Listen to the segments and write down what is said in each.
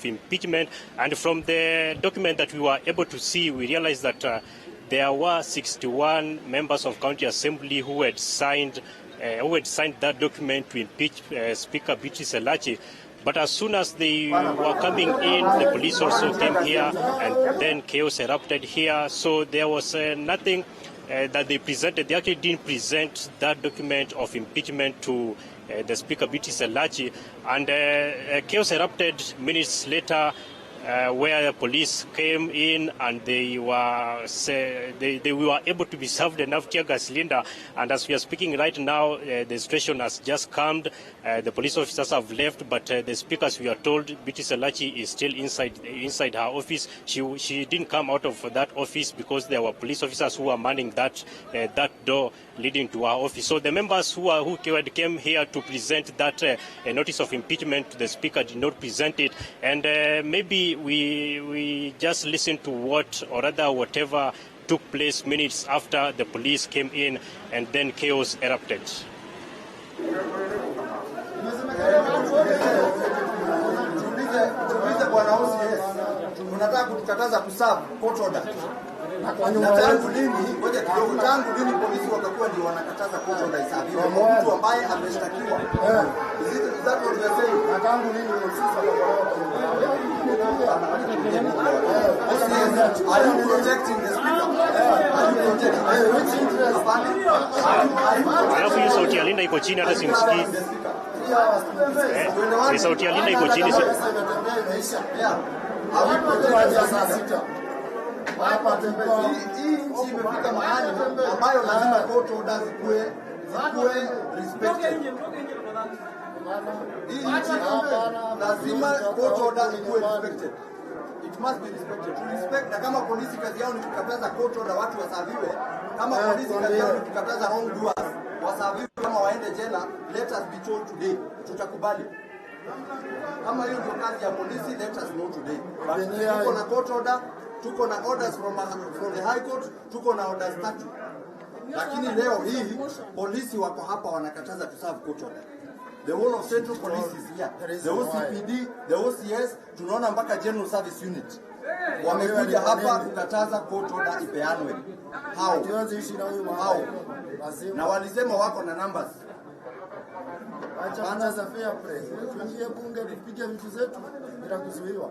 of impeachment. And from the document that we were able to see, we realized that there were 61 members of County Assembly who had signed that document to impeach Speaker Beatrice Elachi. But as soon as they were coming in, the police also came here, and then chaos erupted here. So there was nothing that they presented. They actually didn't present that document of impeachment to the Speaker Beatrice Elachi, and chaos erupted minutes later, where the police came in and they were able to be served enough tear gas cylinder. And as we are speaking right now, the situation has just calmed. The police officers have left, but the speaker, as we are told, Beatrice Elachi, is still inside her office. She didn't come out of that office because there were police officers who were manning that door leading to her office. So the members who came here to present that notice of impeachment to the speaker did not present it, and maybe we just listened to whatever took place minutes after the police came in, and then chaos erupted. Unataka kutukataza kuserve court order. Tangu lini polisi wakakuwa ndio wanakataza court order isabiwe kwa mtu ambaye ameshtakiwa? Is that what you're saying? Tangu lini polisi are you protecting the speaker? Are you protecting which interest? Alafu hiyo sauti ya Linda iko chini, hata simsikii. Ni sauti ya Linda iko chini. Hii nchi imefika mahali ambayo lazima court orders zikuwe respected. Hii nchi lazima court orders zikuwe respected. It must be respected. To respect, na kama polisi kazi yao ni kukataza court order watu wasaviwe, kama polisi kazi yao ni kukataza wrongdoers wasaviwe kama waende jela, let us be told today. Tutakubali. Kama hiyo ndio kazi ya polisi, let us know today. Tuko na court order, tuko na orders from the high court, tuko na orders tatu. Lakini leo hii polisi wako hapa wanakataza to serve court order. The whole of Central Police is here. The OCPD, the OCS, tunaona mpaka General Service Unit. Wamekuja hapa kukataza court order ipeanwe. How? Na walisema wako na numbers. Acha za fair play. Tuingie bunge tupige vitu zetu bila kuzuiwa.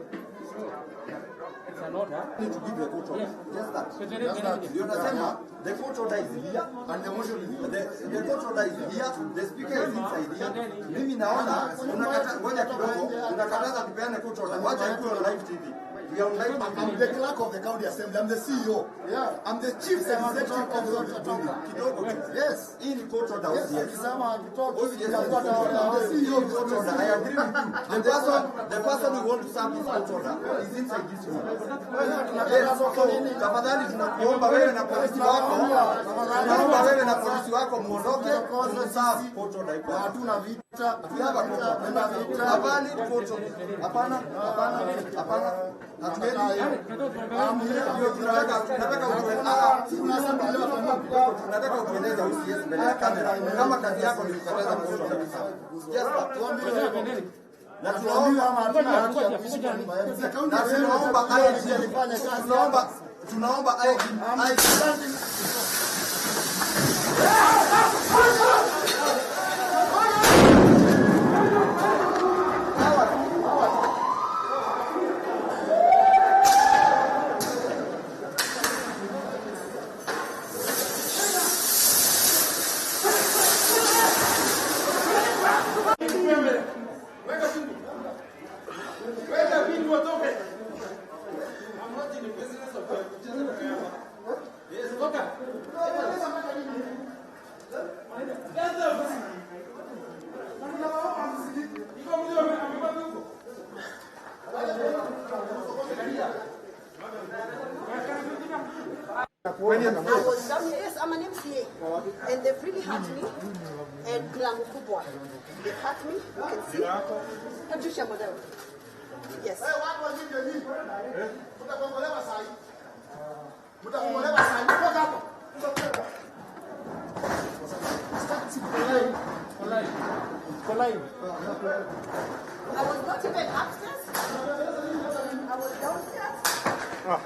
Need to give a court order. Yes, that. You understand? The court order is here and the motion is here. The court order is here. The speaker is inside here. Mimi naona unakataza ngoja kidogo, unakataza tupeane court order. Wacha ikuwe on live TV. We are on live TV. I'm the clerk of the county assembly. I'm the CEO. Yeah. I'm the chief executive of the county. Kidogo. Yes. In court order. Yes. Kisama akitoka the CEO of the court order. I agree with you. The person who want to serve this court order is inside this room. Tafadhali tunakuomba wewe na polisi wako, tunaomba wewe na polisi wako muondoke, tunaserve court order. Hatuna vita, Hatuna vita. Hapana court order. Hapana. Tunataka utueleze UCS mbele ya kamera kama kazi yako ni kukataza court order. Na tunaomba Yes, I'm an MCA, and they've really hurt me, and Klangu Kubwa. They've hurt me, you can see. Patricia Model. Yes. I was not even upstairs. That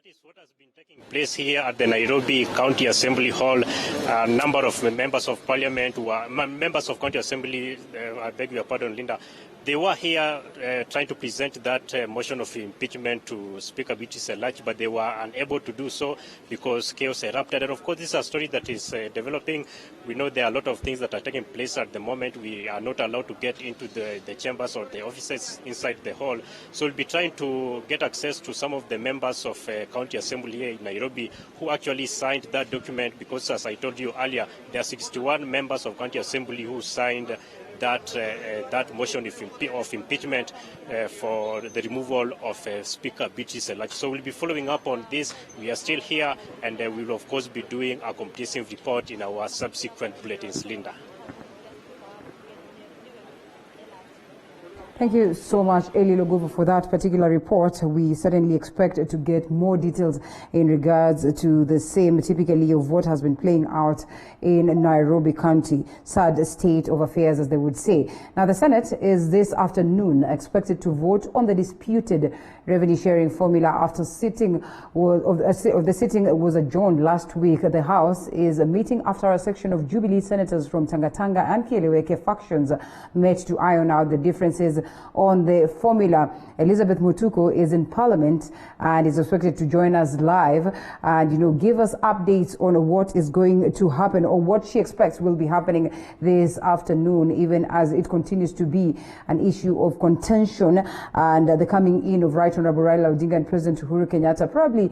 is what has been taking place here at the Nairobi County Assembly Hall. A number of members of parliament, members of County Assembly, I beg your pardon, Linda, they were here trying to present that motion of impeachment to Speaker Biti Selach, but they were unable to do so because chaos erupted. And of course, this is a story that is developing. We know there are a lot of things that are taking place at the moment. We are not allowed to get into the chambers or the offices inside the hall. So we'll be trying to get access to some of the members of County Assembly here in Nairobi who actually signed that document, because as I told you earlier, there are 61 members of County Assembly who signed that motion of impeachment for the removal of Speaker Biti Selach. So we'll be following up on this. We are still here, and we will of course be doing a comprehensive report in our subsequent bulletins. Linda. Thank you so much, Eli Logovo, for that particular report. We certainly expect to get more details in regards to the same, typically, of what has been playing out in Nairobi County. Sad state of affairs, as they would say. Now, the Senate is this afternoon expected to vote on the disputed revenue sharing formula after the sitting was adjourned last week. The House is meeting after a section of Jubilee senators from Tanga and Kieleweke factions met to iron out the differences on the formula. Elizabeth Mutuku is in Parliament and is expected to join us live and, give us updates on what is going to happen or what she expects will be happening this afternoon, even as it continues to be an issue of contention and the coming in of Right Honorable Raila Odinga and President Uhuru Kenyatta probably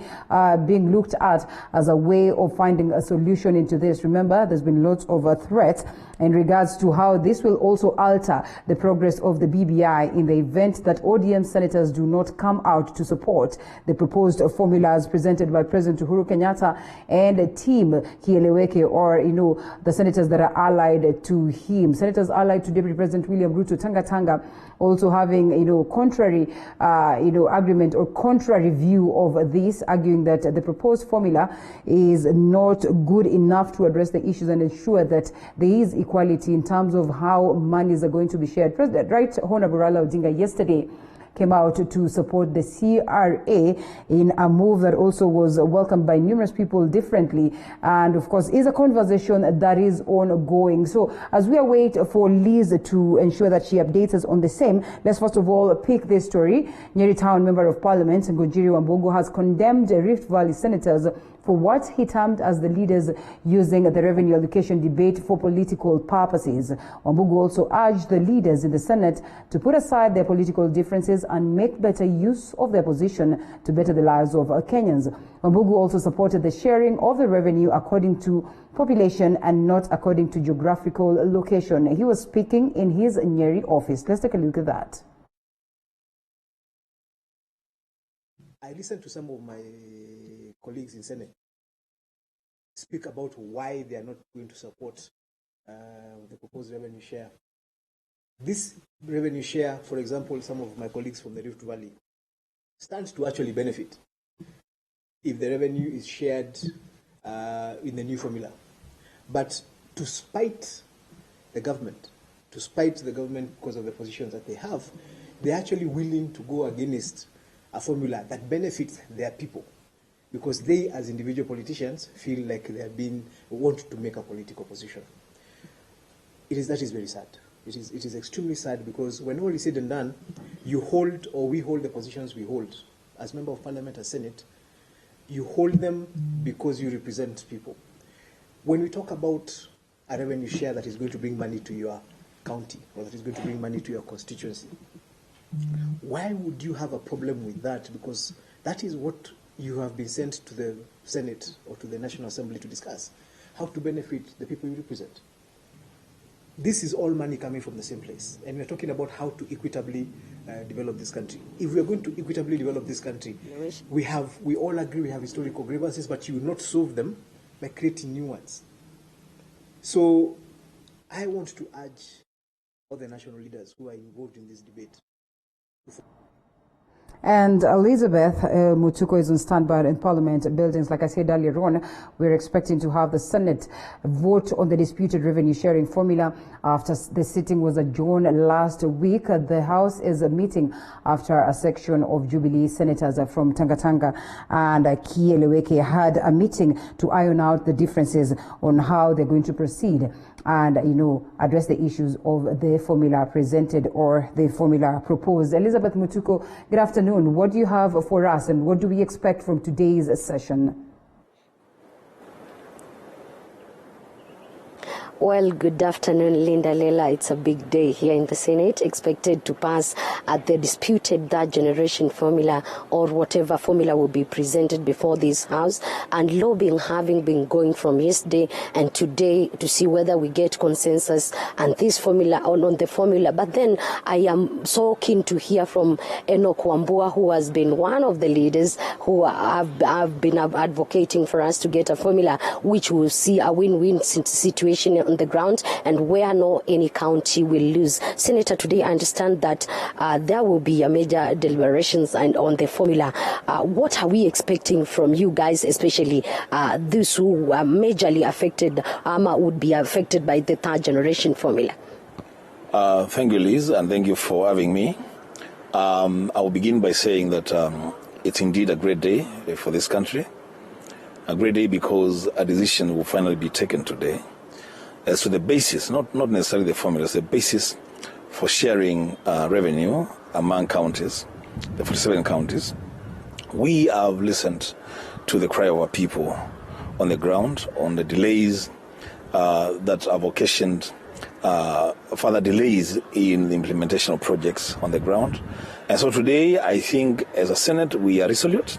being looked at as a way of finding a solution into this. Remember, there's been lots of threats in regards to how this will also alter the progress of the BBI in the event that ODM senators do not come out to support the proposed formulas presented by President Uhuru Kenyatta and Team Kieleweke, or, the senators that are allied to him. Senators allied to Deputy President William Ruto, Tanga, also having, contrary, agreement or contrary view of this, arguing that the proposed formula is not good enough to address the issues and ensure that there is equality in terms of how monies are going to be shared. President Right Honorable Raila Odinga yesterday came out to support the CRA in a move that also was welcomed by numerous people differently, and of course is a conversation that is ongoing. So as we await for Liz to ensure that she updates us on the same, let's first of all pick this story. Nyeri Town Member of Parliament Ngunjiri Wambugu has condemned Rift Valley senators for what he termed as the leaders using the revenue allocation debate for political purposes. Wambugu also urged the leaders in the Senate to put aside their political differences and make better use of their position to better the lives of Kenyans. Wambugu also supported the sharing of the revenue according to population and not according to geographical location. He was speaking in his Nyeri office. Let's take a look at that. I listened to some of my colleagues in Senate speak about why they are not going to support the proposed revenue share. This revenue share, for example, some of my colleagues from the Rift Valley, stands to actually benefit if the revenue is shared in the new formula. But to spite the government because of the positions that they have, they're actually willing to go against a formula that benefits their people, because they, as individual politicians, feel like they have want to make a political position. That is very sad. It is extremely sad, because when all is said and done, we hold the positions we hold. As Member of Parliament, as Senate, you hold them because you represent people. When we talk about a revenue share that is going to bring money to your county, or that is going to bring money to your constituency, why would you have a problem with that? Because that is what you have been sent to the Senate or to the National Assembly to discuss, how to benefit the people you represent. This is all money coming from the same place, and we're talking about how to equitably develop this country. If we are going to equitably develop this country, we all agree we have historical grievances, but you will not solve them by creating new ones. So I want to urge all the national leaders who are involved in this debate. And Elizabeth Mutuko is on standby in Parliament buildings. Like I said earlier on, we're expecting to have the Senate vote on the disputed revenue sharing formula after the sitting was adjourned last week. The House is meeting after a section of Jubilee senators from Tangatanga and Kieleweke had a meeting to iron out the differences on how they're going to proceed and, address the issues of the formula presented or the formula proposed. Elizabeth Mutuko, good afternoon. What do you have for us and what do we expect from today's session? Well, good afternoon, Linda Lela. It's a big day here in the Senate, expected to pass at the disputed third generation formula or whatever formula will be presented before this House, and lobbying having been going from yesterday and today to see whether we get consensus and this formula on the formula. But then I am so keen to hear from Enoch Wambua, who has been one of the leaders who have been advocating for us to get a formula which will see a win-win situation on the ground and where any county will lose. Senator, today I understand that there will be a major deliberations and on the formula. What are we expecting from you guys, especially those who are majorly affected, would be affected by the third generation formula? Thank you, Liz, and thank you for having me. I will begin by saying that it's indeed a great day for this country. A great day because a decision will finally be taken today as to the basis, not necessarily the formula, the basis for sharing revenue among counties, the 47 counties. We have listened to the cry of our people on the ground, on the delays that have occasioned further delays in the implementation of projects on the ground. And so today, I think as a Senate, we are resolute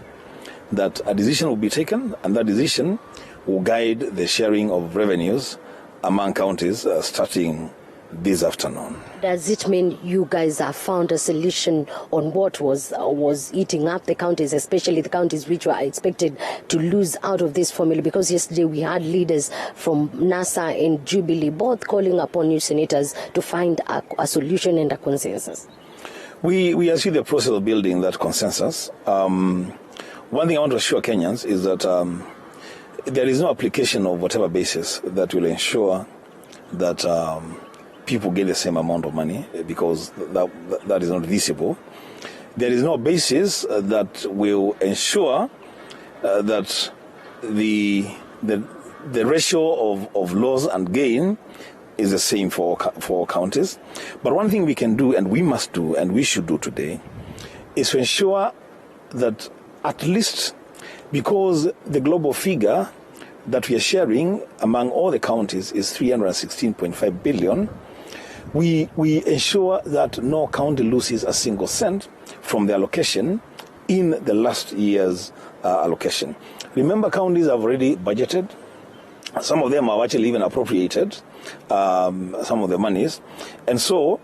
that a decision will be taken, and that decision will guide the sharing of revenues among counties starting this afternoon. Does it mean you guys have found a solution on what was eating up the counties, especially the counties which were expected to lose out of this formula? Because yesterday we had leaders from NASA and Jubilee both calling upon you senators to find a solution and a consensus. We are still in the process of building that consensus. One thing I want to assure Kenyans is that there is no application of whatever basis that will ensure that people get the same amount of money, because that is not visible. There is no basis that will ensure that the ratio of loss and gain is the same for all counties. But one thing we can do, and we must do, and we should do today, is to ensure that at least, because the global figure that we are sharing among all the counties is 316.5 billion, we ensure that no county loses a single cent from the allocation in the last year's allocation. Remember, counties have already budgeted. Some of them have actually even appropriated some of the monies. And so,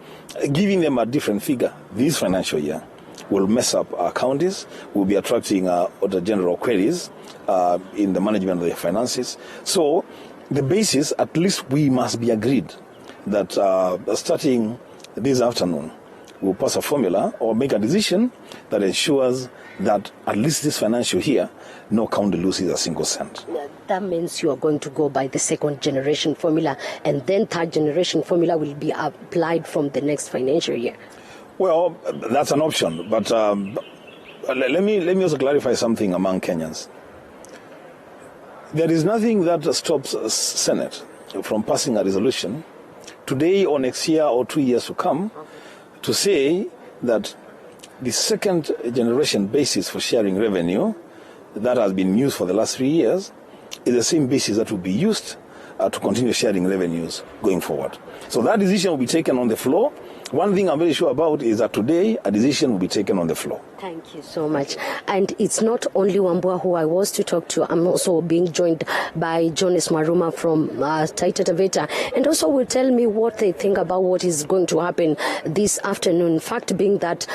giving them a different figure this financial year will mess up our counties, will be attracting other general queries in the management of their finances. So the basis, at least we must be agreed that starting this afternoon, we'll pass a formula or make a decision that ensures that at least this financial year, no county loses a single cent. That means you are going to go by the second generation formula, and then third generation formula will be applied from the next financial year. Well, that's an option, but let me also clarify something among Kenyans. There is nothing that stops Senate from passing a resolution today or next year or 2 years to come to say that the second generation basis for sharing revenue that has been used for the last 3 years is the same basis that will be used to continue sharing revenues going forward. So that decision will be taken on the floor. One thing I'm very sure about is that today a decision will be taken on the floor. Thank you so much. And it's not only Wambua who I was to talk to. I'm also being joined by Jonas Maruma from Taita Taveta. And also will tell me what they think about what is going to happen this afternoon. Fact being that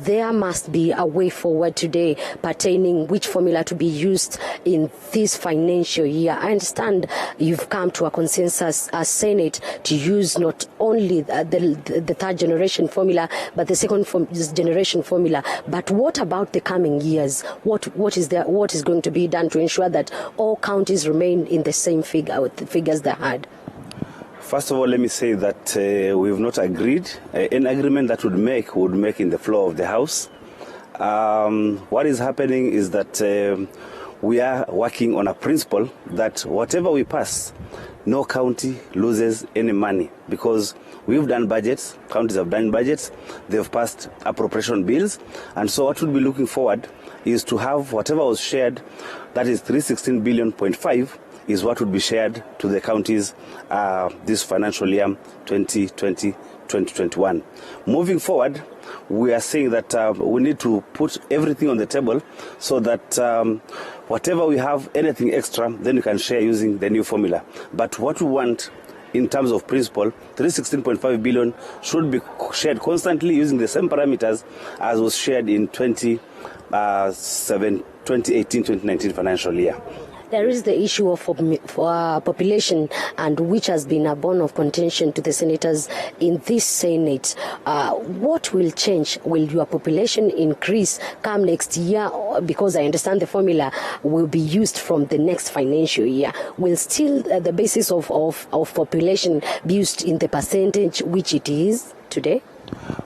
there must be a way forward today pertaining which formula to be used in this financial year. I understand you've come to a consensus as Senate to use not only the third generation formula, but the second generation formula. But what about the coming years? What is going to be done to ensure that all counties remain in the same figures they had? First of all, let me say that we have not agreed. An agreement that would make in the floor of the House. What is happening is that we are working on a principle that whatever we pass, no county loses any money, because we've done budgets, counties have done budgets, they've passed appropriation bills, and so what we'll be looking forward is to have whatever was shared, that is 316 billion, is what would be shared to the counties this financial year 2020-2021. Moving forward, we are saying that we need to put everything on the table so that whatever we have, anything extra, then we can share using the new formula. But what we want in terms of principle, 316.5 billion should be shared constantly using the same parameters as was shared in 2018-2019 financial year. There is the issue of population, and which has been a bone of contention to the senators in this Senate. What will change? Will your population increase come next year? Because I understand the formula will be used from the next financial year. Will still the basis of population be used in the percentage which it is today?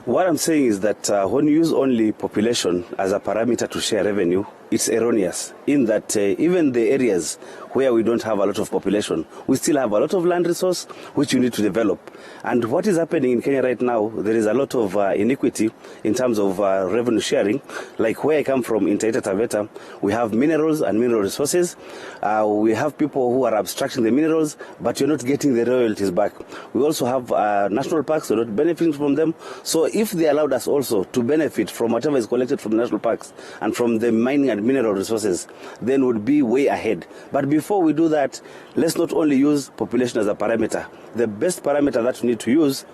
What I'm saying is that when you use only population as a parameter to share revenue, it's erroneous in that even the areas where we don't have a lot of population, we still have a lot of land resource which you need to develop. And what is happening in Kenya right now, there is a lot of inequity in terms of revenue sharing. Like where I come from in Taita Taveta, we have minerals and mineral resources. We have people who are abstracting the minerals, but you're not getting the royalties back. We also have national parks, we're not benefiting from them. So if they allowed us also to benefit from whatever is collected from the national parks and from the mining and mineral resources, then we'd be way ahead. But before we do that, let's not only use population as a parameter. The best parameter that we need to use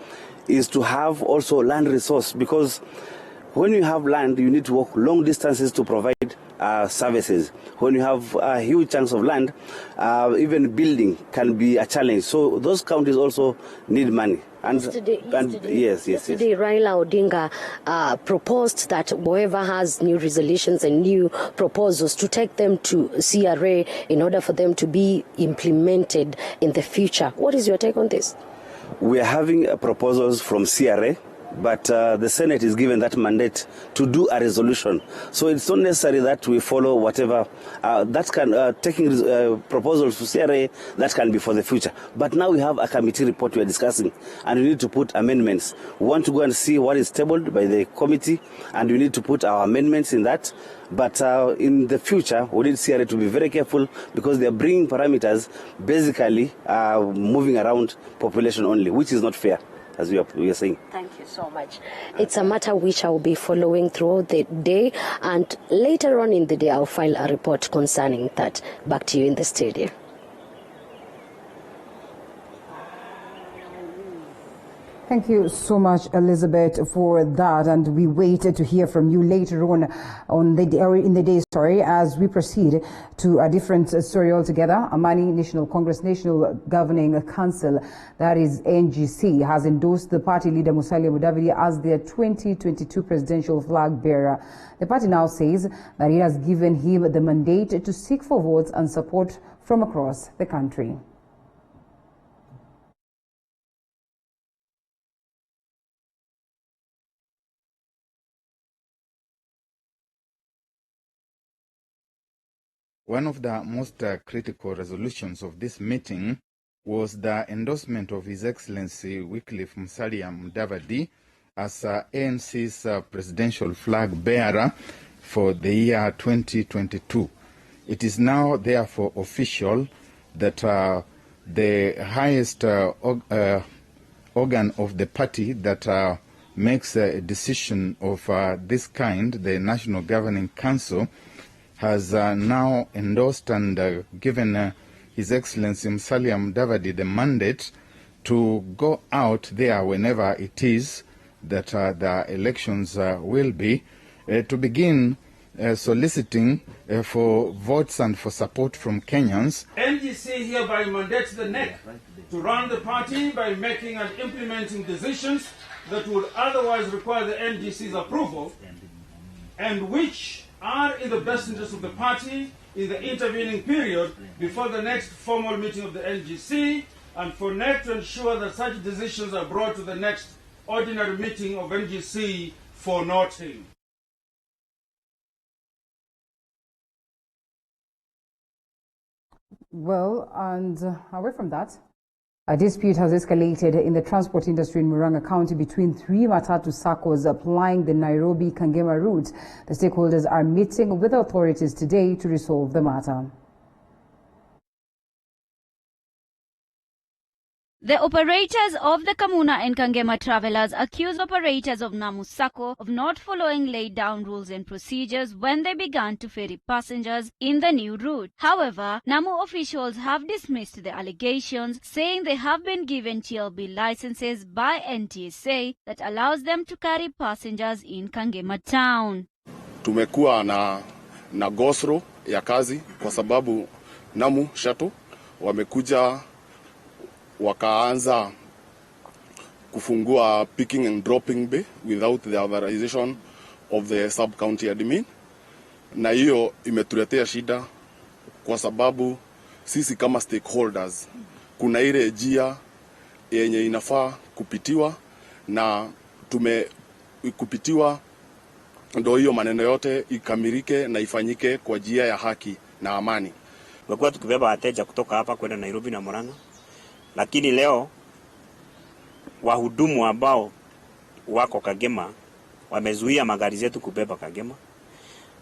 is to have also land resource, because when you have land, you need to walk long distances to provide services. When you have huge chunks of land, even building can be a challenge. So those counties also need money. Yesterday, Yesterday, Raila Odinga proposed that whoever has new resolutions and new proposals to take them to CRA in order for them to be implemented in the future. What is your take on this? We are having proposals from CRA, but the Senate is given that mandate to do a resolution. So it's not necessary that we follow whatever that can taking proposals to CRA, that can be for the future. But now we have a committee report we are discussing, and we need to put amendments. We want to go and see what is tabled by the committee, and we need to put our amendments in that. But in the future, we need CRA to be very careful, because they are bringing parameters basically moving around population only, which is not fair, as we are saying. Thank you so much. It's a matter which I will be following throughout the day, and later on in the day I'll file a report concerning that. Back to you in the studio. Thank you so much, Elizabeth, for that, and we wait to hear from you later on the day, or in the day, as we proceed to a different story altogether. Amani National Congress National Governing Council, that is NGC, has endorsed the party leader Musalia Mudavadi as their 2022 presidential flag bearer. The party now says that it has given him the mandate to seek for votes and support from across the country. One of the most critical resolutions of this meeting was the endorsement of His Excellency Wycliffe Musalia Mudavadi as ANC's presidential flag bearer for the year 2022. It is now therefore official that the highest organ of the party that makes a decision of this kind, the National Governing Council has now endorsed and given His Excellency Musalia Mudavadi the mandate to go out there whenever it is that the elections will be, to begin soliciting for votes and for support from Kenyans. NGC hereby mandates the NEC to run the party by making and implementing decisions that would otherwise require the NGC's approval and which are in the best interest of the party in the intervening period before the next formal meeting of the NGC, and for NEC to ensure that such decisions are brought to the next ordinary meeting of NGC for noting. Well, and away from that, a dispute has escalated in the transport industry in Murang'a County between three Matatu SACCOs applying the Nairobi-Kangema route. The stakeholders are meeting with authorities today to resolve the matter. The operators of the Kamuna and Kangema travelers accused operators of Namu Sacco of not following laid down rules and procedures when they began to ferry passengers in the new route. However, Namu officials have dismissed the allegations, saying they have been given TLB licenses by NTSA that allows them to carry passengers in Kangema town. Tumekuwa na gosro ya kazi kwa sababu Namu Shuttle wamekuja wakaanza kufungua picking and dropping bay without the authorization of the sub-county admin, na hiyo imetuletea shida kwa sababu sisi kama stakeholders kuna ile njia yenye inafaa kupitiwa na kupitiwa, ndio hiyo maneno yote ikamilike na ifanyike kwa njia ya haki na amani. Tumekuwa tukibeba wateja kutoka hapa kwenda Nairobi na Murang'a, lakini leo wahudumu ambao wako Kagema wamezuia magari zetu kubeba Kagema,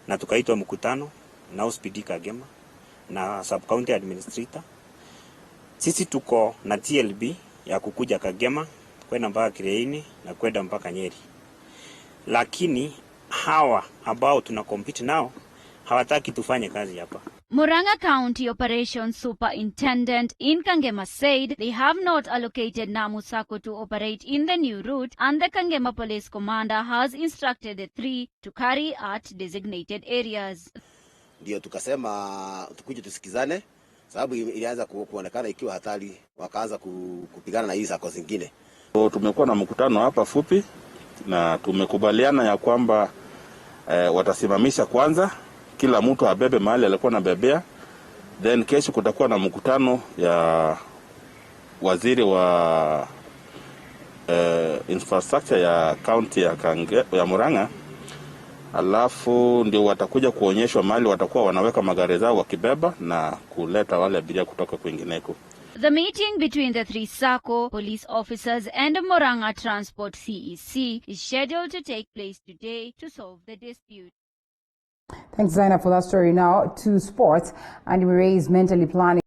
na tukaitwa mkutano na Newsfeed Kagema na sub-county administrator. Sisi tuko na TLB ya kukuja Kagema kwenda mpaka Kireini na kwenda mpaka Nyeri, lakini hawa ambao tunakompete nao hawataki tufanye kazi hapa. Murang'a County Operations Superintendent in Kangema said they have not allocated Namu Sacco to operate in the new route, and the Kangema Police Commander has instructed the three to carry at designated areas. Ndio tukasema tukuje tusikizane, sababu ilianza kuonekana ikiwa hatari, wakaanza kupigana na hizi sako zingine. Tumekuwa na mkutano hapa fupi na tumekubaliana ya kwamba watasimamisha kwanza, kila mtu abebe mahali alikuwa anabebea, then kesho kutakuwa na mkutano ya waziri wa infrastructure ya county ya Murang'a, alafu ndio watakuja kuonyeshwa mahali watakuwa wanaweka magari zao wakibeba na kuleta wale abiria kutoka kwingineko. The meeting between the three SACCO police officers and Murang'a Transport CEC is scheduled to take place today to solve the dispute. Thanks, Zaina, for that story. Now to sports. Andy Murray is mentally planning